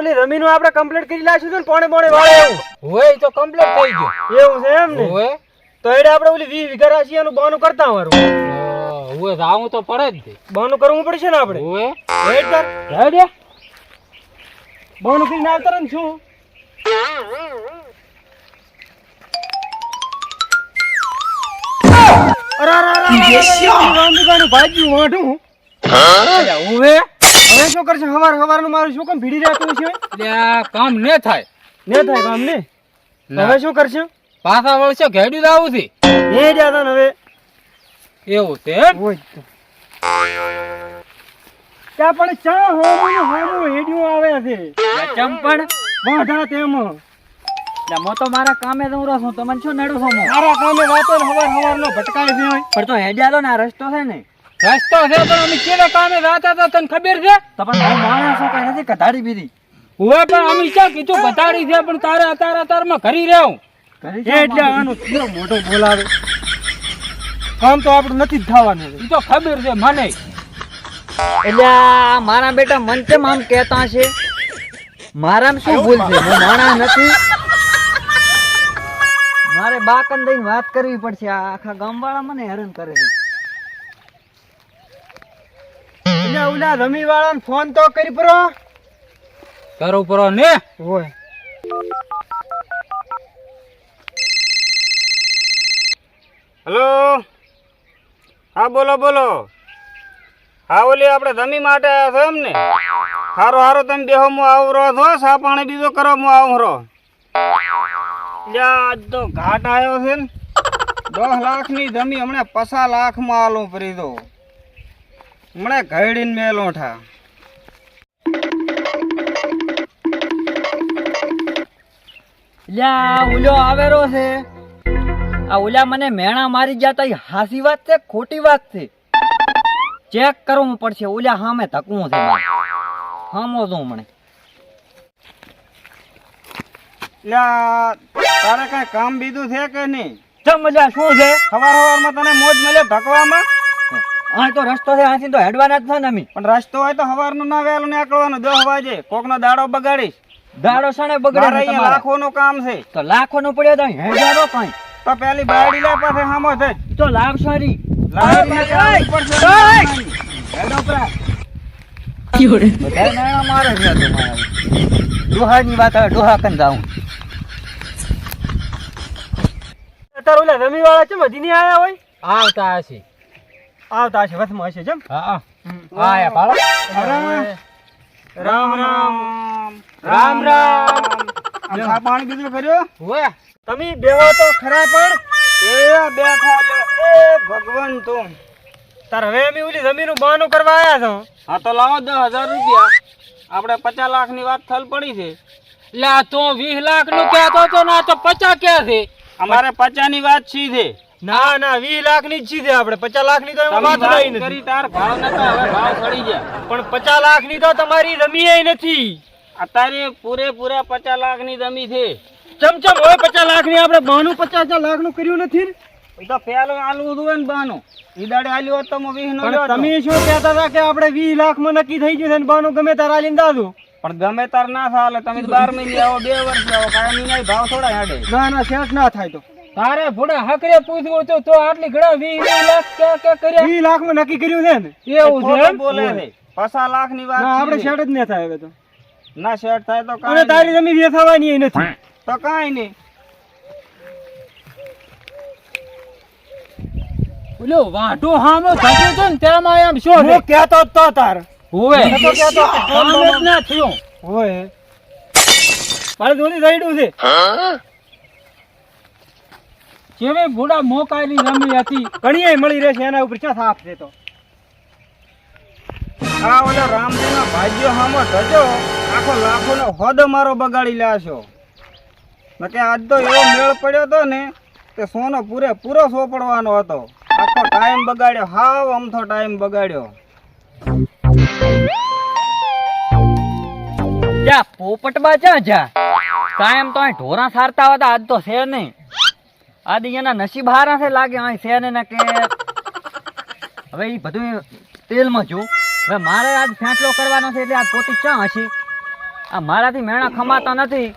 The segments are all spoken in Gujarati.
ઓલી જમીન આપણે કમ્પ્લીટ કરી લાવીશું ને પોણે પોણે વાળે એવું હોય તો કમ્પ્લીટ થઈ ગયો એવું છે એમ ને હોય તો એટલે આપણે ઓલી 20 વીઘા રાશિ એનું બાનું કરતા મારું હોય જાવું તો પડે જ તે બાનું કરવું પડશે ને આપણે હોય હેડ કર હેડે બાનું કરીને આવતા ને શું અરે રામદીબાનું ભાગ્યું વાઢું હવે શું કરશે હવારનું મારું શું કામ ભીડી રહેતું છે એટલે આ કામ ને થાય ને થાય કામ ને હવે શું કરશે પાછા વળશે ઘેડ્યું જ આવું છે એ જ્યાં ને હવે એવું છે એમ? હોય તો ત્યાં પણ ચા હોમું હેડ્યું આવે છે ચંપણ વાઢા તેમાં એટલે મો તો મારા કામે જઉં રહું છું તમને શું નડું છું હું? મારા કામે વાતો ને હવારનો ભટકાય છે પણ તો હેડ્યાલો ને આ રસ્તો છે ને રસ્તો છે પણ અમે કેવા કામે જાતા હતા તને ખબર છે તો પણ હું માણસ છું કઈ નથી કઢાડી બીધી હોય પણ અમે ક્યાં કીધું બતાડી છે પણ તારે અતારમાં ઘરી રહ્યો એટલે આનું કેવો મોટો બોલાવે કામ તો આપણું નથી જ થવાનું એ તો ખબર છે મને એટલે આ મારા બેટા મન કેમ આમ કહેતા છે મારામાં શું ભૂલ છે હું માણસ નથી મારે બાકન દઈને વાત કરવી પડશે આ આખા ગામવાળા મને હેરાન કરે છે એટલે ઓલા રમી વાળાને ફોન તો કરી પરો કરો પરો ને હોય હેલો હા બોલો હા ઓલી આપણે જમી માટે આવ્યા છો એમ ને હારો તમે બેહો હું આવું રહો છો સા પાણી બીજો કરો હું આવું રહો આજ તો ઘાટ આવ્યો છે ને 10 લાખની જમી હમણાં 50 લાખમાં આલું પરી દો હમણાં ઘડીને મેલો ઠા ઓલો આવેરો છે આ ઓલા મને મેણા મારી ગયા તા હાસી વાત છે ખોટી વાત છે ચેક કરવું પડશે ઓલા સામે ધકવું છે હામો છું મને તારે કઈ કામ બીજું છે કે નહીં ચમ મજા શું છે સવારમાં તને મોજ મળે ધકવામાં આ તો રસ્તો છે આથી તો હેડવાના જ છે ને અમે પણ રસ્તો હોય તો સવારનું ના વહેલું નીકળવાનું 10 વાગે કોકનો દાડો બગાડીશ દાડો સણે બગડે મારે અહીંયા લાખોનું કામ છે તો લાખો નું પડ્યો તો હેડવાનો કઈ તો પેલી બાયડી લે પાસે સામો થઈ તો લાવ સારી ડોહાની વાત આવે ડોહા કન જાઉં અત્યારે ઓલા રમી વાળા છે મધી નહીં આયા હોય આવતા હશે આવતા હશે વસમાં હશે જેમ હા આયા પાડો રામ રામ આ પાણી બીજું કર્યો હોય તમે બેહો તો ખરા પણ એ બેઠા લે એ ભગવાન તું તાર હવે અમે ઓલી જમીનનું બહાનું કરવા આયા છો હા તો લાવો 10,000 રૂપિયા આપણે 50 લાખની વાત થલ પડી છે એટલે આ તો 20 લાખ નું કહેતો તો ના તો 50 કે છે અમારે 50 ની વાત છી છે ના 20 લાખની જ છે આપણે 50 લાખની તો એમાં વાત નહીં નથી તાર ભાવ નતા હવે ભાવ ચડી ગયા પણ 50 લાખની તો તમારી જમીન નથી અત્યારે પૂરેપૂરા 50 લાખની જમી છે ચમચમ હોય 50 લાખની આપણે 50 લાખનું કર્યું નથી એ તો પેલું આલવું હતું ને બાનું ઈ દાડે આલ્યું હોત તો 20 નો લ્યો તમે શું કહેતા હતા કે આપણે 20 લાખમાં નક્કી થઈ ગયું છે ને બાનું ગમે તાર આલીને દાદુ પણ ગમે તાર ના થાલે તમે 12 મહિને આવો 2 વર્ષ આવો કાયમી નહીં ભાવ થોડા હેડે ના શેઠ ના થાય તો તારે ભોડા હકરે પૂછવું તો આટલી ઘણા 20 લાખ કે કર્યા 20 લાખમાં નક્કી કર્યું છે ને એવું છે એમ? બોલે છે 50 લાખની વાત આપણે શેઠ જ ન થાય હવે તો ના શેઠ થાય તો અને તારી જમીન વેચાવાની નથી તો કાઈ નહીં ઓલો વાઢો હામો થતો તો ને તેમાં એમ શું હું કહેતો તો તાર હોવે તો કહેતો કામ જ ના થયો હોય મારે જોની સાઈડું છે કેવી ભોડા મોકાયેલી રમી હતી ઘણીએ મળી રહેશે એના ઉપર ક્યાં સાફ છે તો આ ઓલા રામદેવનો ભાગ્યો હામો ધજો આખો લાખોનો હોદ મારો બગાડી લાશો નકે આજ તો એવો મેળ પડ્યો તો ને કે સોનો પૂરો સોપડવાનો હતો આખો ટાઈમ બગાડ્યો હાવ અમથો ટાઈમ બગાડ્યો જા પોપટબા જા કાયમ તો અહીં ઢોરા સારતા હતા આજ તો છે નહીં આદિ એના નસીબ હારા છે લાગે અહીં છે ને કે હવે એ બધું તેલમાં જો હવે મારે આજ ફેંટલો કરવાનો છે એટલે આજ પોતી ક્યાં હશે આ મારાથી મેણા ખમાતા નથી.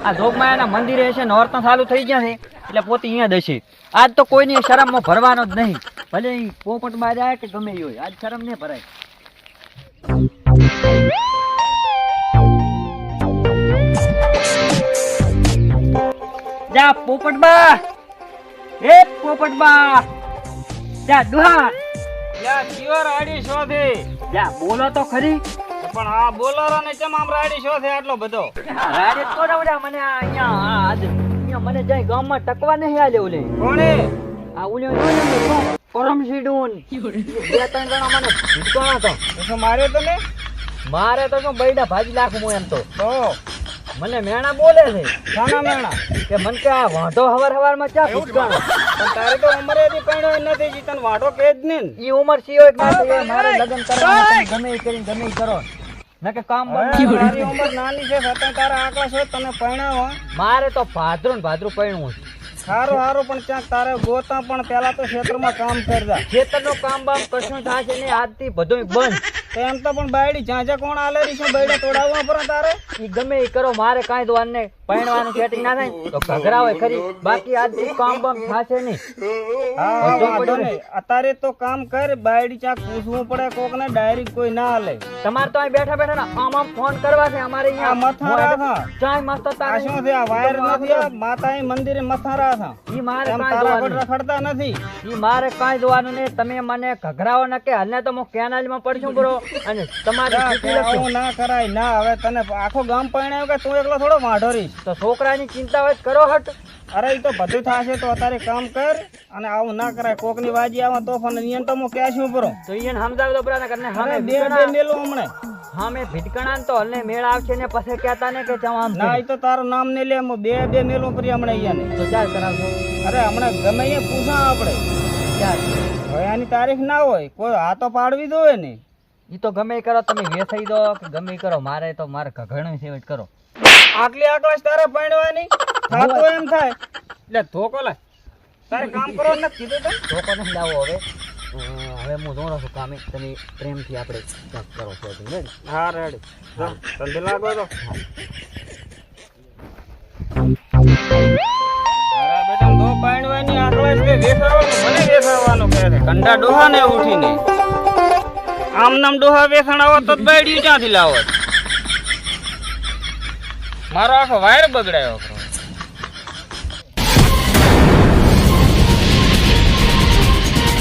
આ જોગમાયાના મંદિરે છે નોરતા ચાલુ થઈ ગયા છે એટલે પોતે અહીંયા દશે. આજ તો કોઈની શરમમાં ભરવાનો જ નહીં, ભલે ઈ પોપટ માં જાય કે ગમે ઈ હોય, આજ શરમ નહીં ભરાય. જા પોપટબા, એ પોપટબા, જા દુહા, યા ચિયો રાડી શો છે? જા બોલો તો ખરી. પણ આ બોલરો ને ચમ આમ રાડી શો છે આટલો બધો? રાડે તો રવડા મને આ અહીંયા આજ અહીંયા મને જાય ગામમાં ટકવા નહીં આલે ઓલે. કોણે? આ ઓલે ને પરમ સીડુન બે ત્રણ જણા મને ભૂતકોણા તો. તો માર્યો તને? મારે તો શું બૈડા ભાજી નાખું હું એમ તો. તો મને મેણા બોલે છે. શાના મેણા? કે મન કે આ વાંઢો હવાર માં ચા ભૂતકાણો. પણ તારે તો ઉંમરે થી પૈણો નથી જીતન વાટો કે જ ને. ઈ ઉંમર સિયો એક ના સિવાય મારે લગ્ન કરવાના તમે ગમે ઈ કરીને ગમે ઈ કરો. ના કે કામ બંધ. તારી ઉંમર નાની છે છતાં તારા આકલા છો તને પૈણાવો. મારે તો ભાદરું ને ભાદરું પૈણવું છે. સારું સારું પણ ક્યાંક તારે ગોતા પણ પેલા તો ક્ષેત્રમાં કામ કરજા. ખેતરનું કામ બામ કશું થાય છે ને આજથી બધું બંધ. તો એમ તો પણ બાયડી જ્યાં કોણ આલેરી છે બૈડા તોડાવવા પર તારે. ઈ ગમે ઈ કરો મારે કાંઈ દોવાનું નહીં. પૈણવાનું સેટિંગ ના થાય ને તો ઘઘરા હોય ખરી, બાકી આજથી કામ બામ થશે નહીં. હા બધું વાંધો પડ્યું ને. નહીં. અત્યારે તો કામ કર, બાયડી ચાક પૂછવું પડે કોક ને, ડાયરેક્ટ કોઈ ના આલે. તમારે તો અહીં બેઠા બેઠા ને આમ આમ ફોન કરવા છે અમારે આ અહીંયા મથારા થા. ચાય મસ્ત હતા. આ શું છે? આ વાયર નથી, આ માતાએ મંદિરે મથારા થા. ઈ મારે એમ કાંઈ તારા દોવાનું પર રખડતા નથી. ઈ મારે કાંઈ દોવાનું નહીં. તમે મને ઘઘરાવો ના કે હાલને તો હું કેનાલમાં પડશું બરો અને તમારી જા, ચીઠી કે લખશું. આવું ના કરાય ના. હવે તને આખો ગામ પૈણાયો કે તું એકલો થોડો વાંઢો રહીશ? તો છોકરાની ચિંતા હોય તો કરો હટ. અરે ઈ તો બધું થશે. તો અત્યારે કામ કર અને આવું ના કરાય. કોક ની વાજી આવે તો પણ નિયમ તો હું ક્યાં છું બરો. તો ઈયન સમજાવ દો બરાને કરને અરે હામે બે બે મેલું હમણે. હામે ભીટકણા ને તો હલને મેળ આવશે ને પછી કહેતા ને કે ચમ આમ ના છે. ઈ તો તારું નામ નહીં લે. હું બે બે મેલું કરી હમણાં અહીંયા તો ચાલ કરાવજો. અરે હમણાં ગમે અહીંયા પૂછા આપણે. ચાલ હવે આની તારીખ ના હોય કોઈ આ તો પાડવી દો ને. ઈ તો ગમે ઈ કરો, તમે વેસાઈ દો કે ગમે ઈ કરો, મારે તો મારે ઘઘરણું સેવટ કરો. આટલી આકલાશ તારે પૈણવાની થાતું એમ થાય એટલે ધોકો લે. તારે કામ કરો નથી કીધું તો. ધોકો નથી લાવો હવે. હવે હું જોણો છું કામે, તમે પ્રેમથી આપણે ક્યાંક કરો છો ને. હા રેડી. જો ધંધે લાગો તો. તારા બેટા ધો પૈણવાની આકલાશ કે વેસાવાનું મને વેસાવાનું કહે છે. કંડા ડોહા ને ઉઠીને આમ નામ ડોહા વેસણ આવો તો બેડ્યું ક્યાંથી લાવો? મારો આખો વાયર બગડાયો.